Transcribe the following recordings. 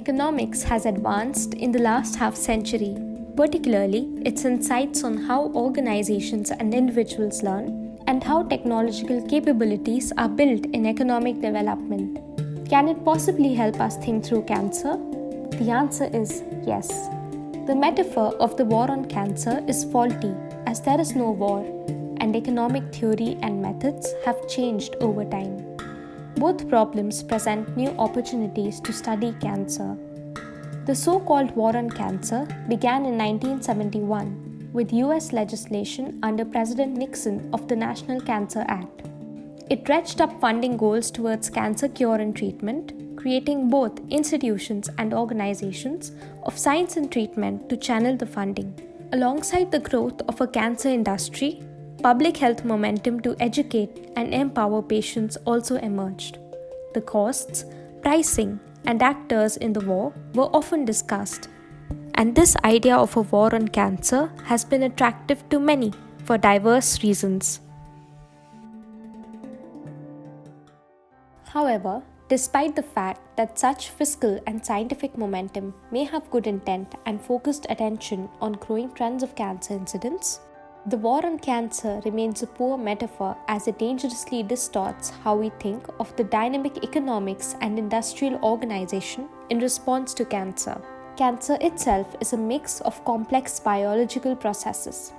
Economics has advanced in the last half century, particularly its insights on how organizations and individuals learn and how technological capabilities are built in economic development. Can it possibly help us think through cancer? The answer is yes. The metaphor of the war on cancer is faulty as there is no war, and economic theory and methods have changed over time. Both problems present new opportunities to study cancer. The so-called war on cancer began in 1971 with US legislation under President Nixon of the National Cancer Act. It dredged up funding goals towards cancer cure and treatment, creating both institutions and organizations of science and treatment to channel the funding. Alongside the growth of a cancer industry, public health momentum to educate and empower patients also emerged. The costs, pricing, and actors in the war were often discussed. And this idea of a war on cancer has been attractive to many for diverse reasons. However, despite the fact that such fiscal and scientific momentum may have good intent and focused attention on growing trends of cancer incidence, the war on cancer remains a poor metaphor as it dangerously distorts how we think of the dynamic economics and industrial organization in response to cancer. Cancer itself is a mix of complex biological processes.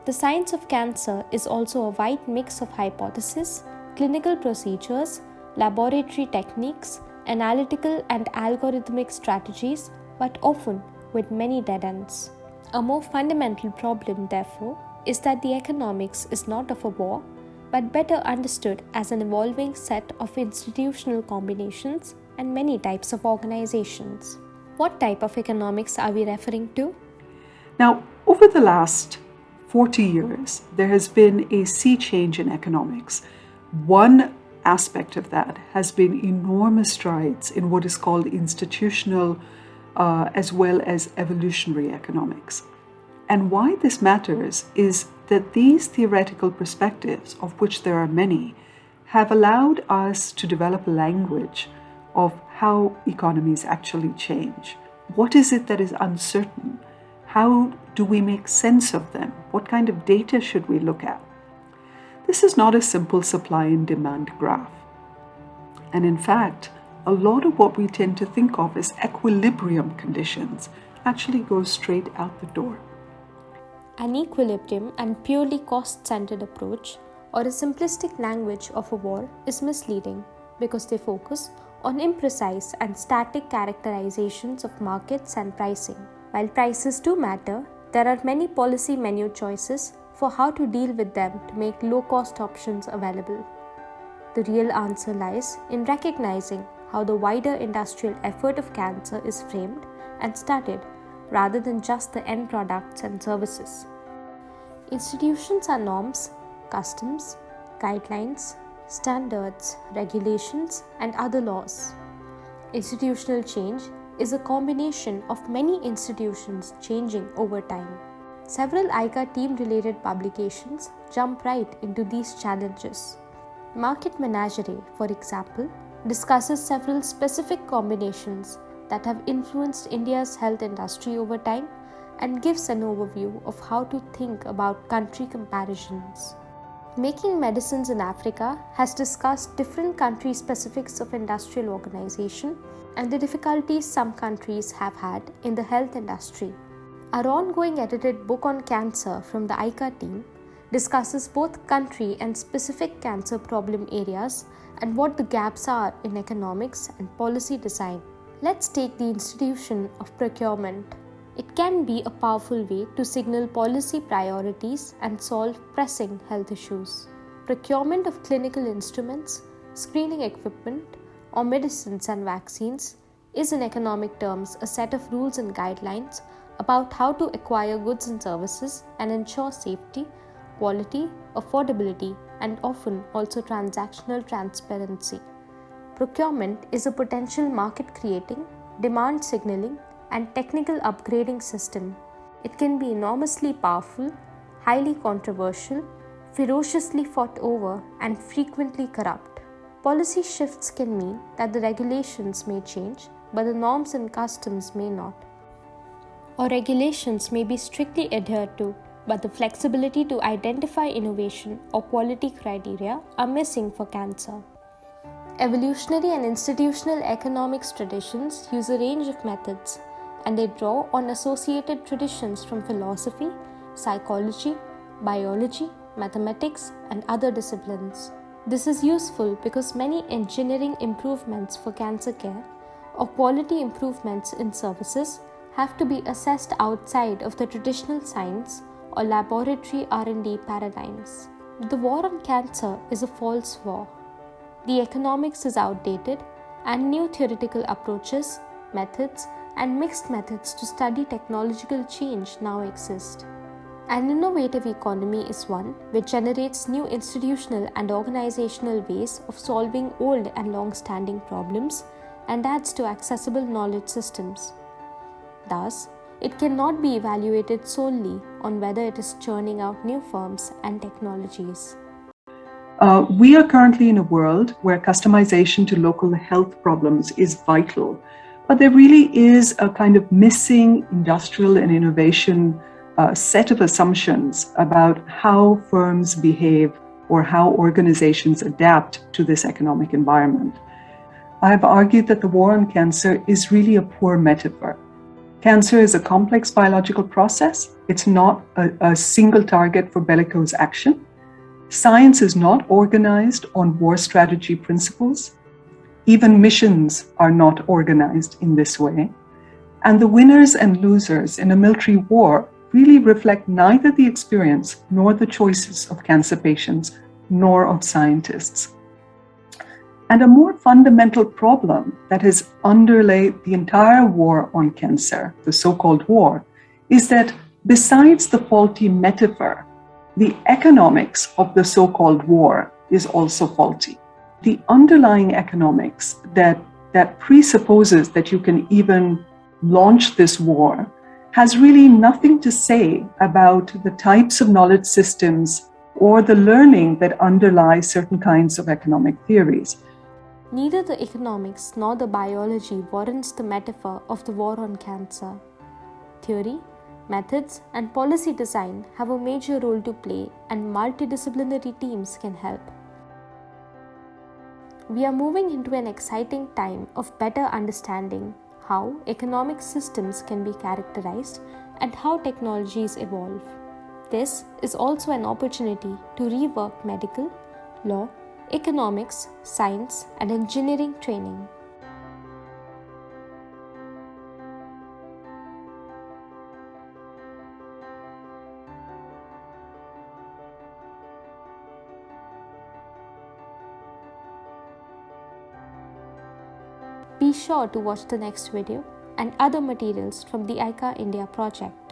The science of cancer is also a wide mix of hypotheses, clinical procedures, laboratory techniques, analytical and algorithmic strategies, but often with many dead ends. A more fundamental problem, therefore, is that the economics is not of a war, but better understood as an evolving set of institutional combinations and many types of organizations. What type of economics are we referring to? Now, over the last 40 years, there has been a sea change in economics. One aspect of that has been enormous strides in what is called institutional as well as evolutionary economics. And why this matters is that these theoretical perspectives, of which there are many, have allowed us to develop a language of how economies actually change. What is it that is uncertain? How do we make sense of them? What kind of data should we look at? This is not a simple supply and demand graph. And in fact, a lot of what we tend to think of as equilibrium conditions actually goes straight out the door. An equilibrium and purely cost-centered approach or a simplistic language of a war is misleading because they focus on imprecise and static characterizations of markets and pricing. While prices do matter, there are many policy menu choices for how to deal with them to make low-cost options available. The real answer lies in recognizing how the wider industrial effort of cancer is framed and studied rather than just the end products and services. Institutions are norms, customs, guidelines, standards, regulations, and other laws. Institutional change is a combination of many institutions changing over time. Several ICA team-related publications jump right into these challenges. Market Menagerie, for example, discusses several specific combinations that have influenced India's health industry over time and gives an overview of how to think about country comparisons. Making Medicines in Africa has discussed different country specifics of industrial organization and the difficulties some countries have had in the health industry. Our ongoing edited book on cancer from the ICA team discusses both country and specific cancer problem areas and what the gaps are in economics and policy design. Let's take the institution of procurement. It can be a powerful way to signal policy priorities and solve pressing health issues. Procurement of clinical instruments, screening equipment, or medicines and vaccines is in economic terms a set of rules and guidelines about how to acquire goods and services and ensure safety, quality, affordability, and often also transactional transparency. Procurement is a potential market-creating, demand signaling, and technical upgrading system. It can be enormously powerful, highly controversial, ferociously fought over, and frequently corrupt. Policy shifts can mean that the regulations may change, but the norms and customs may not. Or regulations may be strictly adhered to, but the flexibility to identify innovation or quality criteria are missing for cancer. Evolutionary and institutional economics traditions use a range of methods, and they draw on associated traditions from philosophy, psychology, biology, mathematics, and other disciplines. This is useful because many engineering improvements for cancer care or quality improvements in services have to be assessed outside of the traditional science or laboratory R&D paradigms. The war on cancer is a false war. The economics is outdated, and new theoretical approaches, methods, and mixed methods to study technological change now exist. An innovative economy is one which generates new institutional and organizational ways of solving old and long-standing problems and adds to accessible knowledge systems. Thus, it cannot be evaluated solely on whether it is churning out new firms and technologies. We are currently in a world where customization to local health problems is vital, but there really is a kind of missing industrial and innovation set of assumptions about how firms behave or how organizations adapt to this economic environment. I have argued that the war on cancer is really a poor metaphor. Cancer is a complex biological process. It's not a single target for bellicose action. Science is not organized on war strategy principles. Even missions are not organized in this way. And the winners and losers in a military war really reflect neither the experience nor the choices of cancer patients nor of scientists. And a more fundamental problem that has underlaid the entire war on cancer, the so-called war, is that besides the faulty metaphor, the economics of the so-called war is also faulty. The underlying economics that presupposes that you can even launch this war has really nothing to say about the types of knowledge systems or the learning that underlies certain kinds of economic theories. Neither the economics nor the biology warrants the metaphor of the war on cancer. Theory, methods, and policy design have a major role to play, and multidisciplinary teams can help. We are moving into an exciting time of better understanding how economic systems can be characterized and how technologies evolve. This is also an opportunity to rework medical, law, economics, science, and engineering training. Be sure to watch the next video and other materials from the ICA India project.